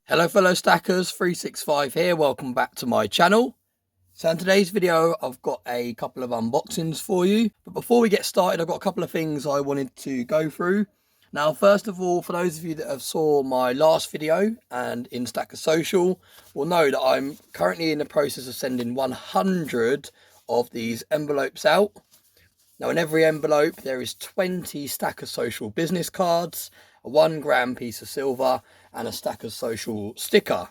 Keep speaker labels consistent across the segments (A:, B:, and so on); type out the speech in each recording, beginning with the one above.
A: Hello fellow stackers, 365 here, welcome back to my channel. So in today's video I've got a couple of unboxings for you, but before we get started I've got a couple of things I wanted to go through. Now first of all, for those of you that have saw my last video and in Stacker Social will know that I'm currently in the process of sending 100 of these envelopes out. Now in every envelope there is 20 Stacker Social business cards, a 1 gram piece of silver and a Stacker Social sticker.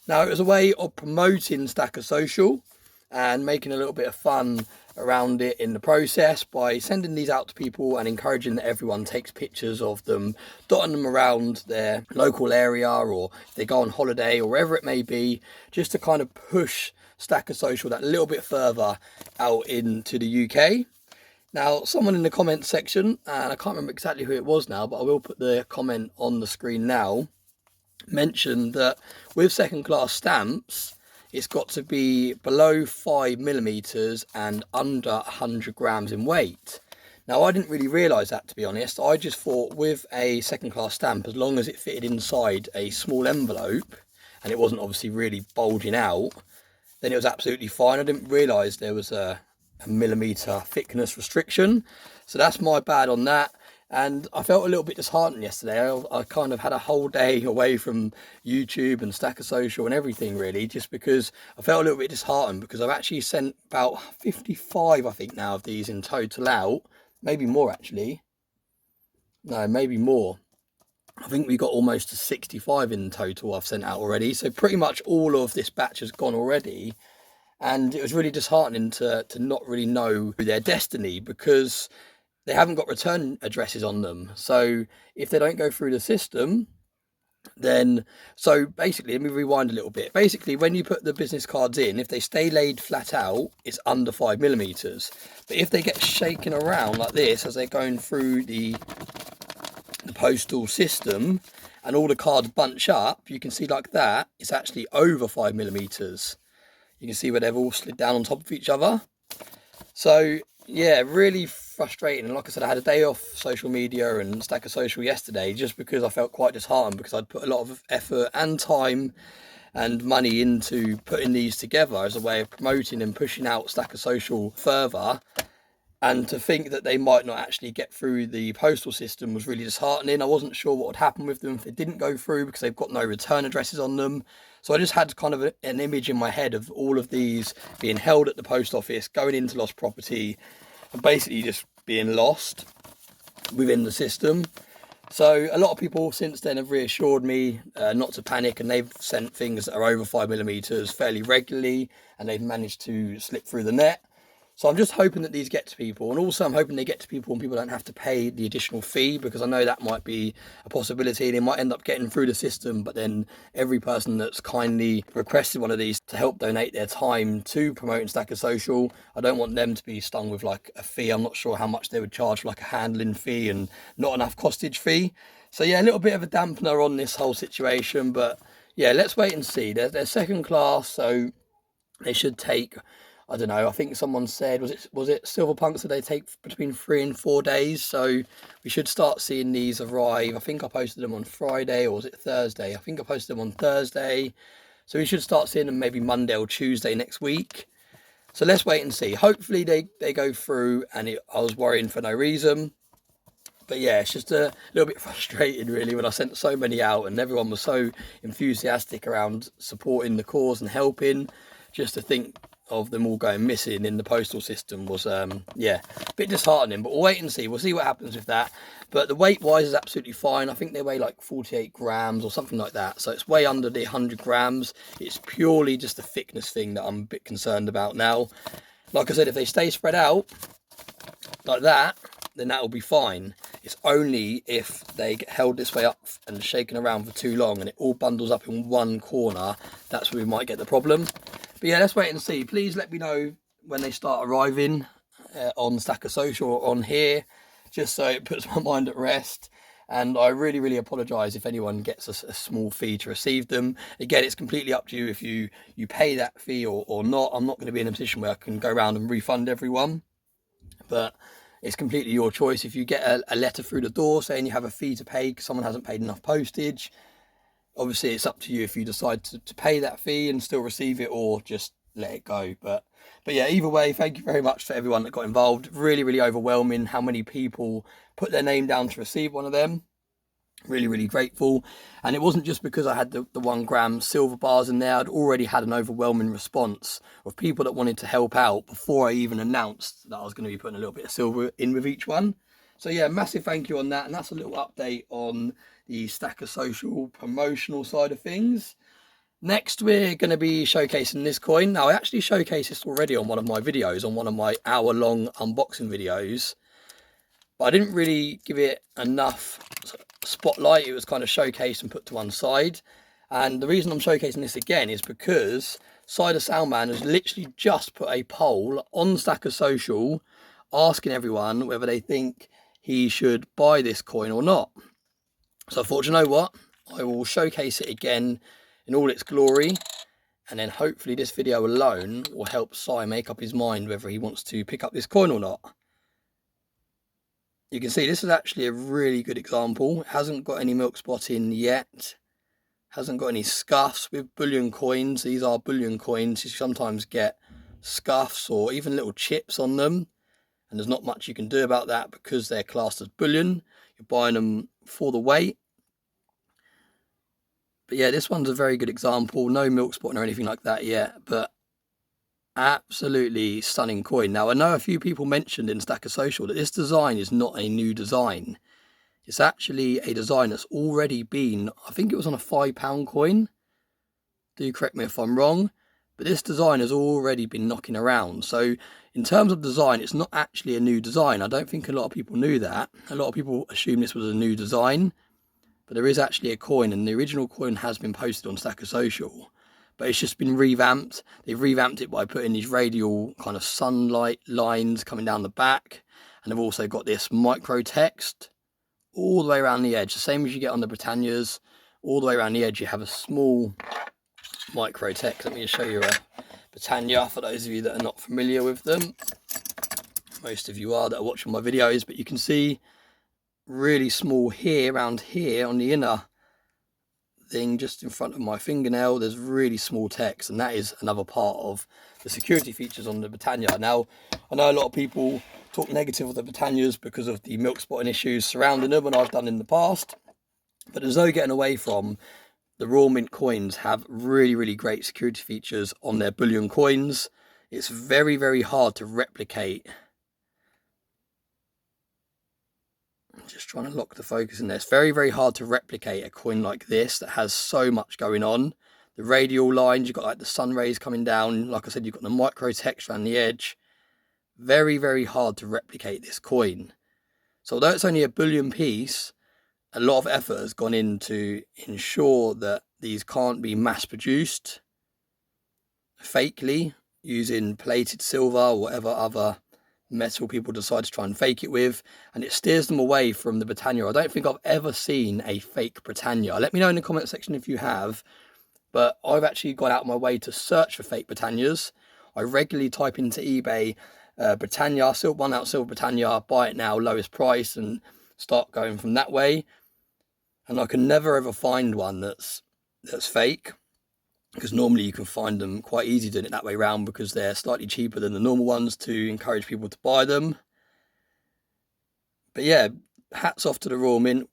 A: Now it was a way of promoting Stacker Social and making a little bit of fun around it in the process by sending these out to people and encouraging that everyone takes pictures of them, dotting them around their local area, or if they go on holiday or wherever it may be, just to kind of push Stacker Social that little bit further out into the UK. Now, someone in the comment section, and I can't remember exactly who it was now, but I will put the comment on the screen now, mentioned that with second class stamps, it's got to be below 5mm and under 100 grams in weight. Now, I didn't really realise that, to be honest. I just thought with a second class stamp, as long as it fitted inside a small envelope, and it wasn't obviously really bulging out, then it was absolutely fine. I didn't realise there was a millimeter thickness restriction, so that's my bad on that. And I felt a little bit disheartened yesterday. I kind of had a whole day away from YouTube and Stacker Social and everything, really, just because I felt a little bit disheartened, because I've actually sent about 55 I think now of these in total out, maybe more actually, no, maybe more. I think we got almost to 65 in total I've sent out already, so pretty much all of this batch has gone already. And it was really disheartening to not really know their destiny, because they haven't got return addresses on them. So if they don't go through the system, then, so basically, let me rewind a little bit. Basically, when you put the business cards in, if they stay laid flat out, it's under 5mm. But if they get shaken around like this as they're going through the postal system and all the cards bunch up, you can see like that, it's actually over 5mm. You can see where they've all slid down on top of each other. So yeah, really frustrating. And like I said, I had a day off social media and Stacker Social yesterday just because I felt quite disheartened, because I'd put a lot of effort and time and money into putting these together as a way of promoting and pushing out Stacker Social further. And to think that they might not actually get through the postal system was really disheartening. I wasn't sure what would happen with them if they didn't go through, because they've got no return addresses on them. So I just had kind of an image in my head of all of these being held at the post office, going into lost property, and basically just being lost within the system. So a lot of people since then have reassured me not to panic, and they've sent things that are over 5mm fairly regularly, and they've managed to slip through the net. So I'm just hoping that these get to people, and also I'm hoping they get to people and people don't have to pay the additional fee, because I know that might be a possibility. They might end up getting through the system, but then every person that's kindly requested one of these to help donate their time to promoting Stacker Social, I don't want them to be stung with like a fee. I'm not sure how much they would charge for like a handling fee and not enough costage fee. So yeah, a little bit of a dampener on this whole situation, but yeah, let's wait and see. They're second class, so they should take, I don't know, I think someone said, was it Silver Punks, that they take between 3 and 4 days, so we should start seeing these arrive. I think I posted them on Friday, or was it Thursday? I think I posted them on Thursday, so we should start seeing them maybe Monday or Tuesday next week. So let's wait and see. Hopefully they go through, and I was worrying for no reason. But yeah, it's just a little bit frustrating really when I sent so many out and everyone was so enthusiastic around supporting the cause and helping. Just to think of them all going missing in the postal system was yeah, a bit disheartening, but we'll wait and see. We'll see what happens with that. But the weight wise is absolutely fine. I think they weigh like 48 grams or something like that, so it's way under the 100 grams. It's purely just a thickness thing that I'm a bit concerned about now. Like I said, if they stay spread out like that, then that will be fine. It's only if they get held this way up and shaken around for too long and it all bundles up in one corner, that's where we might get the problem. But yeah, let's wait and see. Please let me know when they start arriving on Stacker Social or on here, just so it puts my mind at rest. And I really apologise if anyone gets a small fee to receive them. Again, it's completely up to you if you pay that fee or not. I'm not going to be in a position where I can go around and refund everyone. But It's completely your choice. If you get a letter through the door saying you have a fee to pay because someone hasn't paid enough postage, obviously it's up to you if you decide to pay that fee and still receive it, or just let it go. But yeah, either way, thank you very much for everyone that got involved. Really, really overwhelming how many people put their name down to receive one of them. Really, really grateful. And it wasn't just because I had the 1 gram silver bars in there. I'd already had an overwhelming response of people that wanted to help out before I even announced that I was going to be putting a little bit of silver in with each one. So yeah, massive thank you on that. And that's a little update on the Stacker Social promotional side of things. Next, we're going to be showcasing this coin. Now, I actually showcased this already on one of my videos, on one of my hour-long unboxing videos, but I didn't really give it enough spotlight. It was kind of showcased and put to one side. And the reason I'm showcasing this again is because Cider Soundman has literally just put a poll on Stacker Social asking everyone whether they think he should buy this coin or not. So I thought, you know what, I will showcase it again in all its glory, and then hopefully this video alone will help Si make up his mind whether he wants to pick up this coin or not. You can see this is actually a really good example. It hasn't got any milk spot in yet, hasn't got any scuffs. With bullion coins, these are bullion coins, you sometimes get scuffs or even little chips on them, and there's not much you can do about that because they're classed as bullion. You're buying them for the weight. But yeah, this one's a very good example. No milk spot or anything like that yet, but absolutely stunning coin. Now, I know a few people mentioned in Stacker Social that this design is not a new design. It's actually a design that's already been, I think it was on a £5 coin. Do correct me if I'm wrong, but this design has already been knocking around. So in terms of design, it's not actually a new design. I don't think a lot of people knew that. A lot of people assume this was a new design. But there is actually a coin, and the original coin has been posted on Stacker Social, but it's just been revamped. They've revamped it by putting these radial kind of sunlight lines coming down the back, and they've also got this micro text all the way around the edge, the same as you get on the Britannias. All the way around the edge you have a small micro text. Let me just show you a Britannia for those of you that are not familiar with them. Most of you are that are watching my videos, but you can see really small here, around here on the inner thing just in front of my fingernail, there's really small text, and that is another part of the security features on the Britannia. Now, I know a lot of people talk negative of the Britannias because of the milk spotting issues surrounding them, and I've done in the past, but there's no getting away from the raw mint coins have really, really great security features on their bullion coins. It's very, very hard to replicate. Just trying to lock the focus in there. It's very, very hard to replicate a coin like this that has so much going on. The radial lines, you've got like the sun rays coming down. Like I said, you've got the micro text around the edge. Very, very hard to replicate this coin. So although it's only a bullion piece, a lot of effort has gone in to ensure that these can't be mass produced fakely using plated silver or whatever other metal people decide to try and fake it with, and it steers them away from the Britannia. I don't think I've ever seen a fake Britannia. Let me know in the comment section if you have, but I've actually gone out of my way to search for fake Britannias. I regularly type into eBay Britannia, 1 ounce silver Britannia, buy it now, lowest price, and start going from that way. And I can never ever find one that's fake, because normally you can find them quite easy doing it that way around because they're slightly cheaper than the normal ones to encourage people to buy them. But yeah, hats off to the Raw Mint.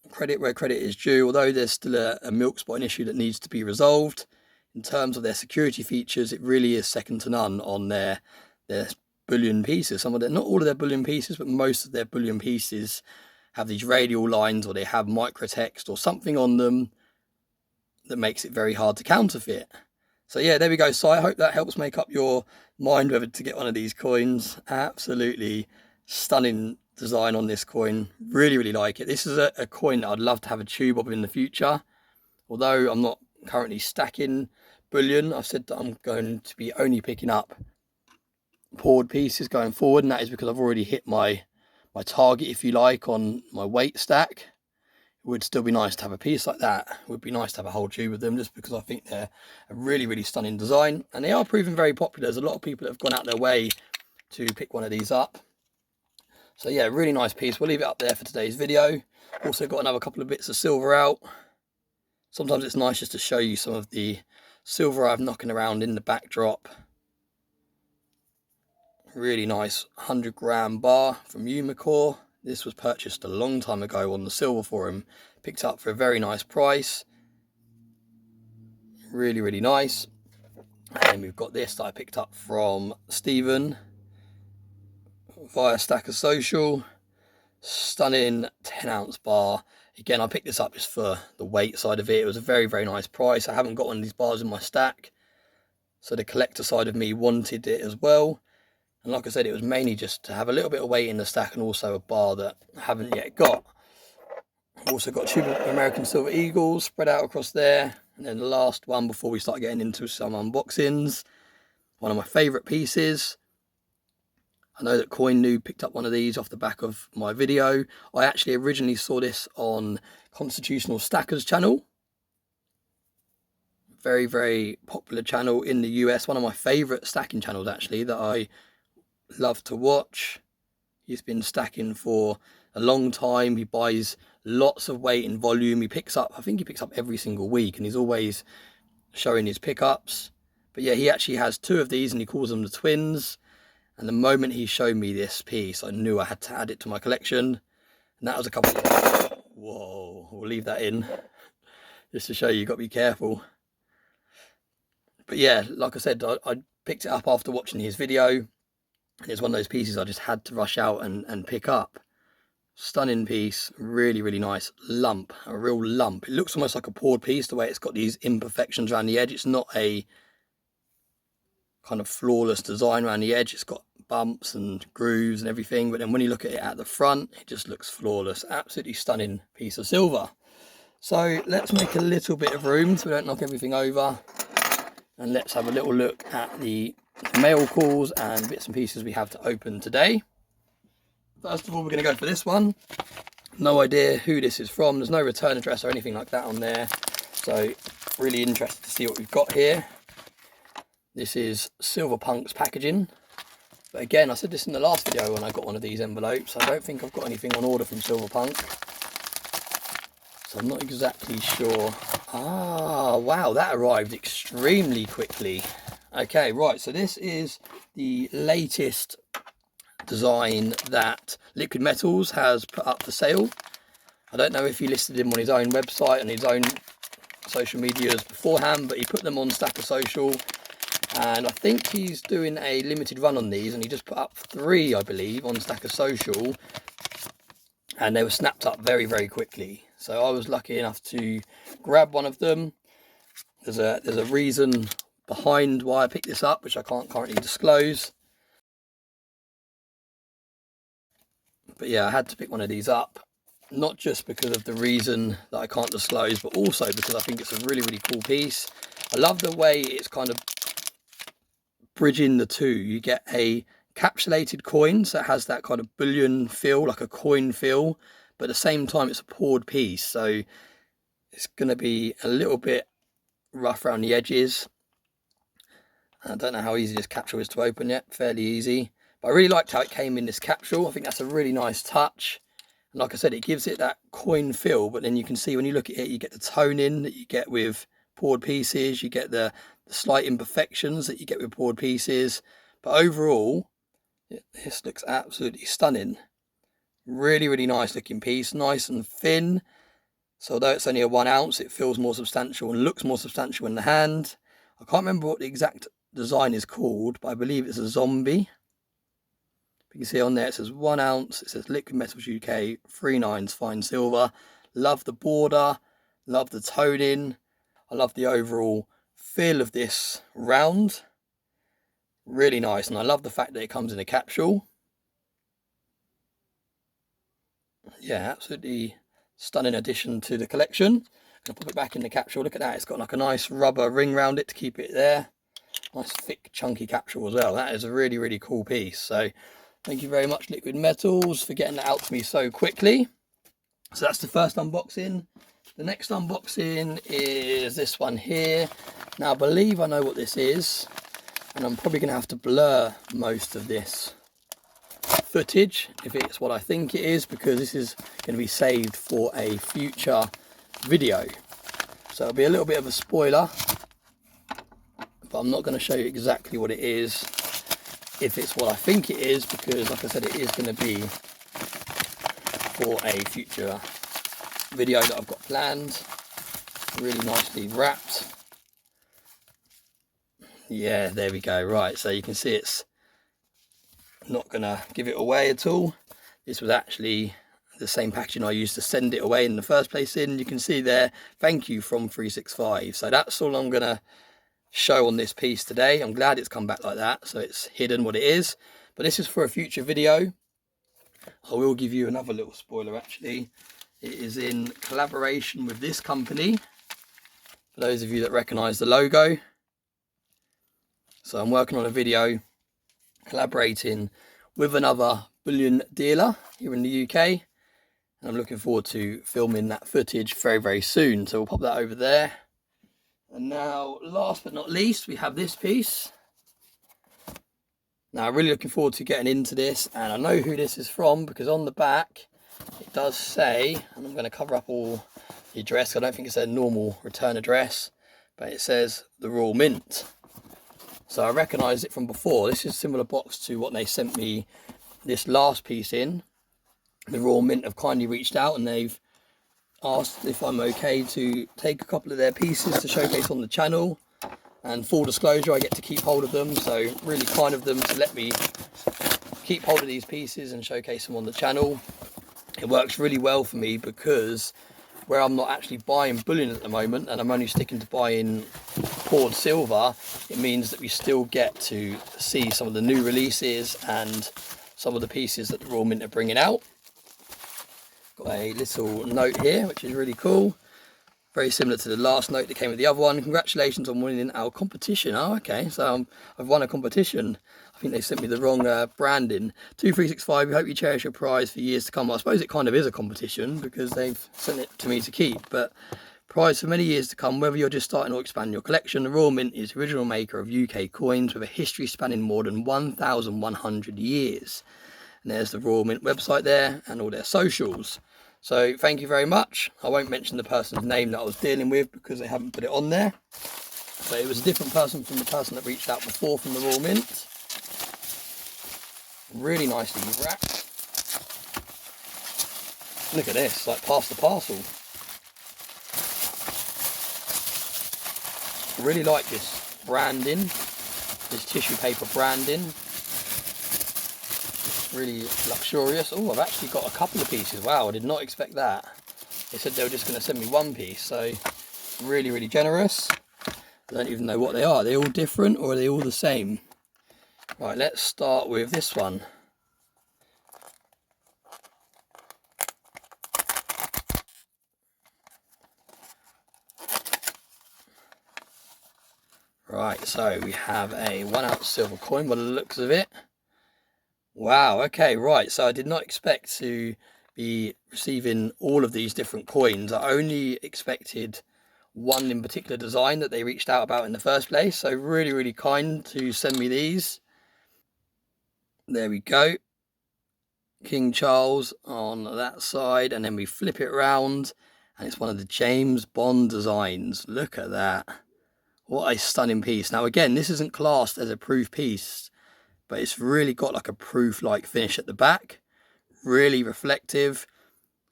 A: Credit where credit is due, although there's still a milk spotting issue that needs to be resolved. In terms of their security features, it really is second to none on their bullion pieces. Some of their, not all of their bullion pieces, but most of their bullion pieces have these radial lines, or they have microtext or something on them that makes it very hard to counterfeit. So yeah, there we go. So I hope that helps make up your mind whether to get one of these coins. Absolutely stunning design on this coin. Really, really like it. This is a coin that I'd love to have a tube of in the future. Although I'm not currently stacking bullion, I've said that I'm going to be only picking up poured pieces going forward, and that is because I've already hit my target, if you like, on my weight stack. It would still be nice to have a piece like that. It would be nice to have a whole tube of them, just because I think they're a really, really stunning design, and they are proving very popular. There's a lot of people that have gone out their way to pick one of these up. So yeah, really nice piece. We'll leave it up there for today's video. Also got another couple of bits of silver out. Sometimes it's nice just to show you some of the silver I've knocking around in the backdrop. Really nice 100-gram bar from Umicore. This was purchased a long time ago on the silver forum. Picked up for a very nice price. Really, really nice. And we've got this that I picked up from Stephen via Stacker Social. Stunning 10-ounce bar. Again, I picked this up just for the weight side of it. It was a very, very nice price. I haven't got one of these bars in my stack, so the collector side of me wanted it as well. And like I said, it was mainly just to have a little bit of weight in the stack and also a bar that I haven't yet got. I've also got 2 American Silver Eagles spread out across there. And then the last one before we start getting into some unboxings. One of my favourite pieces. I know that Coin Noob picked up one of these off the back of my video. I actually originally saw this on Constitutional Stacker's channel. Very, very popular channel in the US. One of my favourite stacking channels actually that I love to watch. He's been stacking for a long time. He buys lots of weight and volume. He picks up, I think he picks up every single week, and he's always showing his pickups. But yeah, he actually has 2 of these and he calls them the twins. And the moment he showed me this piece, I knew I had to add it to my collection. And that was a couple of... Whoa, we'll leave that in just to show you, got to be careful. But yeah, like I said, I picked it up after watching his video. And it's one of those pieces I just had to rush out and pick up. Stunning piece, really, really nice lump, a real lump. It looks almost like a poured piece, the way it's got these imperfections around the edge. It's not a kind of flawless design around the edge. It's got bumps and grooves and everything, but then when you look at it at the front, it just looks flawless. Absolutely stunning piece of silver. So let's make a little bit of room so we don't knock everything over, and let's have a little look at the mail calls and bits and pieces we have to open today. First of all, we're going to go for this one. No idea who this is from. There's no return address or anything like that on there, so really interested to see what we've got here. This is Silver Punk's packaging. But again, I said this in the last video when I got one of these envelopes. I don't think I've got anything on order from Silver Punk. So I'm not exactly sure. Ah, wow, that arrived extremely quickly. Okay, right, so this is the latest design that Liquid Metals has put up for sale. I don't know if he listed him on his own website and his own social medias beforehand, but he put them on Stacker Social. And I think he's doing a limited run on these, and he just put up 3, I believe, on Stacker Social, and they were snapped up very, very quickly. So I was lucky enough to grab one of them. There's a reason behind why I picked this up, which I can't currently disclose. But yeah, I had to pick one of these up, not just because of the reason that I can't disclose, but also because I think it's a really, really cool piece. I love the way it's kind of bridging the two. You get a capsulated coin, so it has that kind of bullion feel, like a coin feel, but at the same time it's a poured piece, so it's going to be a little bit rough around the edges. I don't know how easy this capsule is to open yet. Fairly easy, but I really liked how it came in this capsule. I think that's a really nice touch, and like I said, it gives it that coin feel, but then you can see when you look at it, you get the toning that you get with poured pieces, you get the slight imperfections that you get with poured pieces, but overall this looks absolutely stunning. Really, really nice looking piece, nice and thin. So although it's only a 1 ounce, it feels more substantial and looks more substantial in the hand. I can't remember what the exact design is called, but I believe it's a zombie. You can see on there it says 1 ounce, it says Liquid Metals UK 3/9 fine silver. Love the border, love the toning, I love the overall feel of this round. Really nice, and I love the fact that it comes in a capsule. Yeah, absolutely stunning addition to the collection. I'm gonna put it back in the capsule. Look at that, it's got like a nice rubber ring around it to keep it there. Nice thick chunky capsule as well. That is a really, really cool piece. So thank you very much, Liquid Metals, for getting that out to me so quickly. So that's the first unboxing. The next unboxing is this one here. Now I believe I know what this is, and I'm probably gonna have to blur most of this footage if it's what I think it is, because this is going to be saved for a future video. So it'll be a little bit of a spoiler, but I'm not going to show you exactly what it is if it's what I think it is, because like I said, it is going to be for a future video that I've got planned. Really nicely wrapped. Yeah, there we go. Right, so you can see it's not gonna give it away at all. This was actually the same packaging I used to send it away in the first place in. You can see there, thank you from 365. So that's all I'm gonna show on this piece today. I'm glad it's come back like that, so it's hidden what it is, but this is for a future video. I will give you another little spoiler actually. It is in collaboration with this company, for those of you that recognize the logo. So I'm working on a video collaborating with another bullion dealer here in the UK, and I'm looking forward to filming that footage very, very soon. So we'll pop that over there. And now, last but not least, we have this piece. Now, I'm really looking forward to getting into this, and I know who this is from because on the back it does say, and I'm going to cover up all the address. I don't think it's a normal return address, but it says the Royal Mint. So I recognise it from before. This is a similar box to what they sent me this last piece in. The Royal Mint have kindly reached out and they've asked if I'm okay to take a couple of their pieces to showcase on the channel. And full disclosure, I get to keep hold of them. So really kind of them to let me keep hold of these pieces and showcase them on the channel. It works really well for me because where I'm not actually buying bullion at the moment and I'm only sticking to buying poured silver, it means that we still get to see some of the new releases and some of the pieces that the Royal Mint are bringing out. Got a little note here which is really cool, very similar to the last note that came with the other one. Congratulations on winning our competition. Oh, okay, so I've won a competition. I think they sent me the wrong branding. 2365, we hope you cherish your prize for years to come. I suppose it kind of is a competition because they've sent it to me to keep, but prize for many years to come, whether you're just starting or expanding your collection. The Royal Mint is the original maker of UK coins with a history spanning more than 1,100 years. And there's the Royal Mint website there and all their socials. So thank you very much. I won't mention the person's name that I was dealing with because they haven't put it on there. So it was a different person from the person that reached out before from the Royal Mint. Really nicely wrapped. Look at this, like past the parcel. Really like this branding, this tissue paper branding. Really luxurious. Oh, I've actually got a couple of pieces. Wow, I did not expect that. They said they were just going to send me one piece, so really, really generous. I don't even know what they are. Are they all different or are they all the same? Right, let's start with this one. Right, so we have a 1 ounce silver coin by the looks of it. Wow, okay, right, so I did not expect to be receiving all of these different coins. I only expected one in particular design that they reached out about in the first place. So really, really kind to send me these. There we go. King Charles on that side, and then we flip it around and it's one of the James Bond designs. Look at that. What a stunning piece. Now again, this isn't classed as a proof piece, but it's really got like a proof-like finish at the back. Really reflective.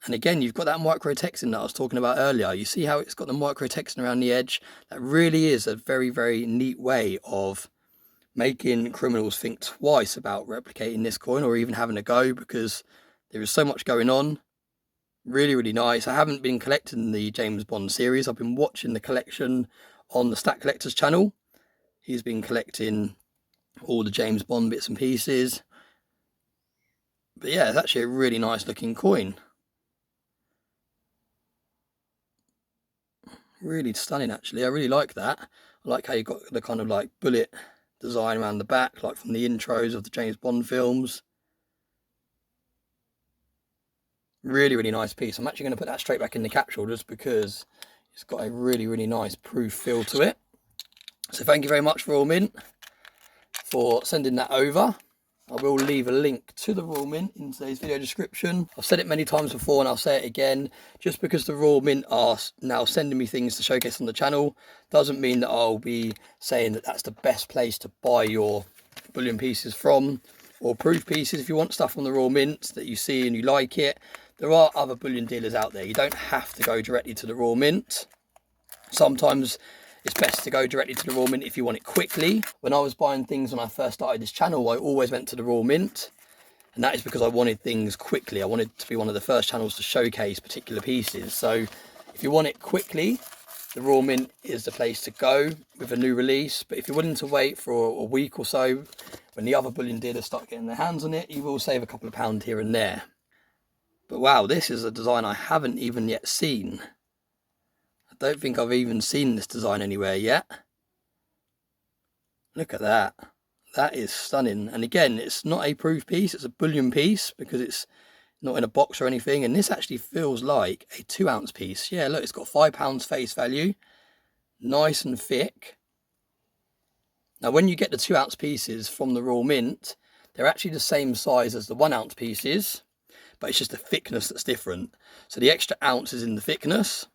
A: And again, you've got that micro texting that I was talking about earlier. You see how it's got the micro texting around the edge? That really is a very, very neat way of making criminals think twice about replicating this coin or even having a go, because there is so much going on. Really, really nice. I haven't been collecting the James Bond series. I've been watching the collection on the Stack Collector's channel. He's been collecting all the James Bond bits and pieces. But yeah, it's actually a really nice looking coin. Really stunning actually. I really like that. I like how you got the kind of like bullet design around the back, like from the intros of the James Bond films. Really, really nice piece. I'm actually going to put that straight back in the capsule just because it's got a really, really nice proof feel to it. So thank you very much, Royal Mint, for sending that over. I will leave a link to the Royal Mint in today's video description. I've said it many times before and I'll say it again. Just because the Royal Mint are now sending me things to showcase on the channel doesn't mean that I'll be saying that that's the best place to buy your bullion pieces from, or proof pieces. If you want stuff from the Royal Mint that you see and you like it, there are other bullion dealers out there. You don't have to go directly to the Royal Mint. Sometimes it's best to go directly to the Royal Mint if you want it quickly. When I was buying things when I first started this channel, I always went to the Royal Mint, and that is because I wanted things quickly. I wanted to be one of the first channels to showcase particular pieces. So if you want it quickly, the Royal Mint is the place to go with a new release. But if you're willing to wait for a week or so, when the other bullion dealers start getting their hands on it, you will save a couple of pounds here and there. But wow, this is a design I haven't even yet seen. I don't think I've even seen this design anywhere yet. Look at that. That is stunning. And again, it's not a proof piece, it's a bullion piece because it's not in a box or anything. And this actually feels like a 2-ounce piece. Yeah, look, it's got £5 face value. Nice and thick. Now, when you get the 2-ounce pieces from the Royal Mint, they're actually the same size as the 1-ounce pieces, but it's just the thickness that's different. So the extra ounce is in the thickness.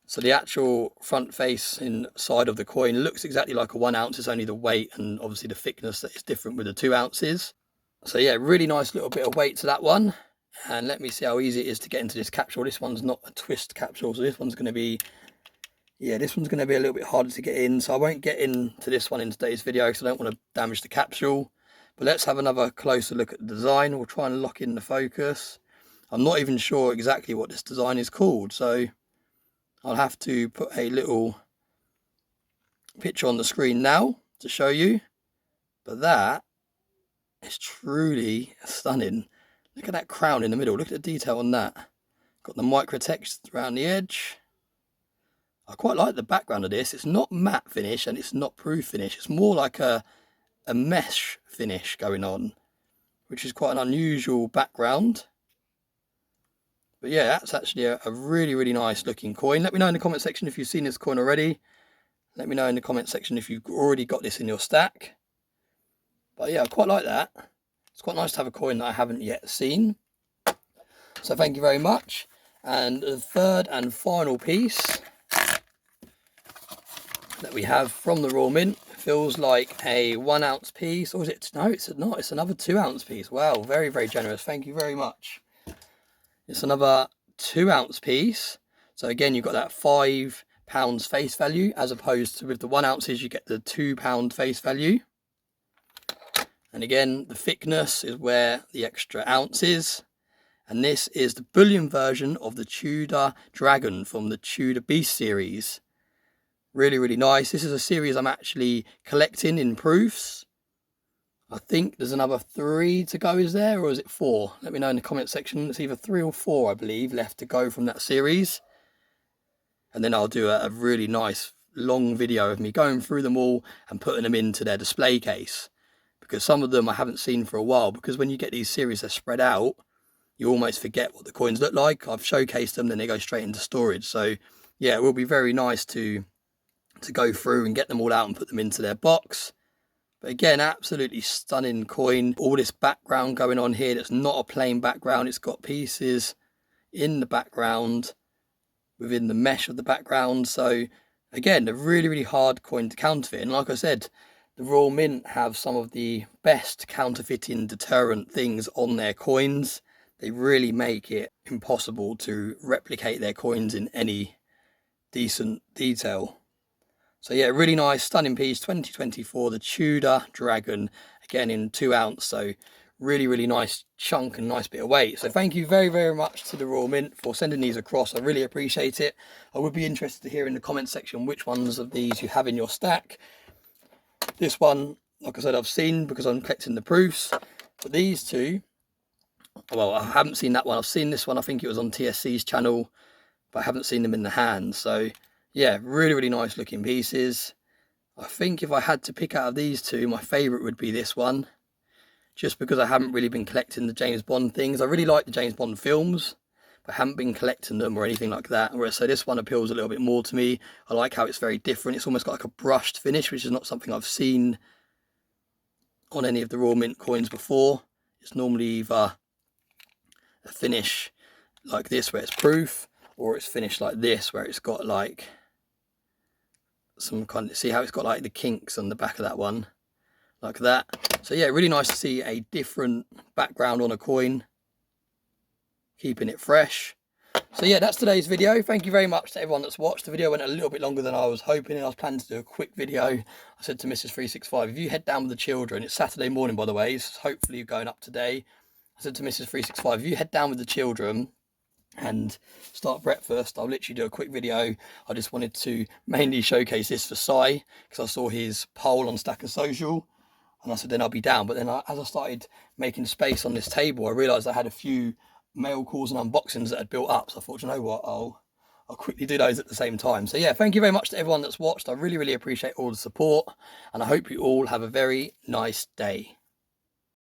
A: So the actual front face inside of the coin looks exactly like a 1 ounce. It's only the weight and obviously the thickness that is different with the 2 ounces. So yeah, really nice little bit of weight to that one. And let me see how easy it is to get into this capsule. This one's not a twist capsule, so this one's going to be, yeah, this one's going to be a little bit harder to get in. So I won't get into this one in today's video because I don't want to damage the capsule. But let's have another closer look at the design. We'll try and lock in the focus. I'm not even sure exactly what this design is called, so I'll have to put a little picture on the screen now to show you. But that is truly stunning. Look at that crown in the middle. Look at the detail on that. Got the micro text around the edge. I quite like the background of this. It's not matte finish and it's not proof finish. It's more like a mesh finish going on, which is quite an unusual background. But yeah, that's actually a really, really nice looking coin. Let me know in the comment section if you've seen this coin already. Let me know in the comment section if you've already got this in your stack. But yeah, I quite like that. It's quite nice to have a coin that I haven't yet seen. So thank you very much. And the third and final piece that we have from the Royal Mint feels like a 1 ounce piece. Or is it? No, it's not. It's another 2 ounce piece. Wow, very, very generous. Thank you very much. It's another 2 ounce piece. So again, you've got that £5 face value, as opposed to with the 1 ounces, you get the £2 face value. And again, the thickness is where the extra ounce is. And this is the bullion version of the Tudor Dragon from the Tudor Beast series. Really, really nice. This is a series I'm actually collecting in proofs. I think there's another 3 to go, is there? Or is it 4? Let me know in the comment section. It's either 3 or 4, I believe, left to go from that series. And then I'll do a really nice long video of me going through them all and putting them into their display case. Because some of them I haven't seen for a while. Because when you get these series, they're spread out, you almost forget what the coins look like. I've showcased them, then they go straight into storage. So yeah, it will be very nice to go through and get them all out and put them into their box. But again, absolutely stunning coin. All this background going on here, that's not a plain background. It's got pieces in the background, within the mesh of the background. So again, a really, really hard coin to counterfeit. And like I said, the Royal Mint have some of the best counterfeiting deterrent things on their coins. They really make it impossible to replicate their coins in any decent detail. So yeah, really nice, stunning piece, 2024, the Tudor Dragon, again in 2 ounce. So really, really nice chunk and nice bit of weight. So thank you very, very much to the Royal Mint for sending these across. I really appreciate it. I would be interested to hear in the comment section which ones of these you have in your stack. This one, like I said, I've seen because I'm collecting the proofs. But these two, well, I haven't seen that one. I've seen this one. I think it was on TSC's channel, but I haven't seen them in the hand. So yeah, really, really nice looking pieces. I think if I had to pick out of these two, my favourite would be this one. Just because I haven't really been collecting the James Bond things. I really like the James Bond films, but I haven't been collecting them or anything like that. Whereas so this one appeals a little bit more to me. I like how it's very different. It's almost got like a brushed finish, which is not something I've seen on any of the Royal Mint coins before. It's normally either a finish like this where it's proof, or it's finished like this where it's got like some kind of, see how it's got like the kinks on the back of that one, like that. So yeah, really nice to see a different background on a coin, keeping it fresh. So yeah, that's today's video. Thank you very much to everyone that's watched. The video went a little bit longer than I was hoping. I was planning to do a quick video. I said to Mrs. 365, if you head down with the children, it's Saturday morning, by the way, so hopefully you're going up today. I said to Mrs. 365, if you head down with the children and start breakfast, I'll literally do a quick video. I just wanted to mainly showcase this for Si, because I saw his poll on Stacker Social, and I said then I'll be down. But then as I started making space on this table, I realised I had a few mail calls and unboxings that had built up, so I thought, you know what, I'll quickly do those at the same time. So yeah, thank you very much to everyone that's watched. I really appreciate all the support, and I hope you all have a very nice day.